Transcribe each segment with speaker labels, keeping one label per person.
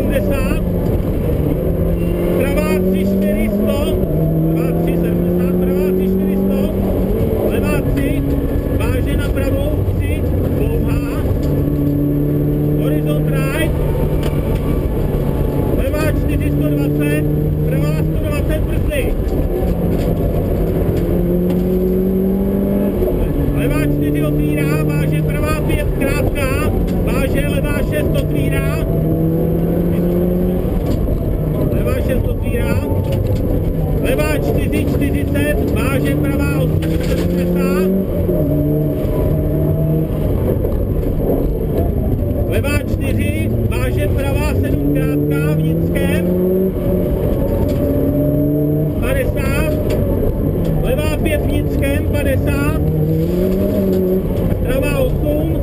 Speaker 1: 70, pravá 3, 400, pravá 3, 70, pravá 3, 400, levá 3, váže na pravou 3, dlouhá, horizont right, levá 4, 120, pravá 120, brzdy. Levá 4 otvírá, váže pravá 5 krátká, váže levá 6 otvírá, levá 6 otvírá, levá 4, 40, váže pravá 80, levá 4, váže pravá 7 krátká v Nickém, 50, levá 5 v Nickém, 50, pravá 8,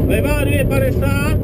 Speaker 1: levá 2, 50,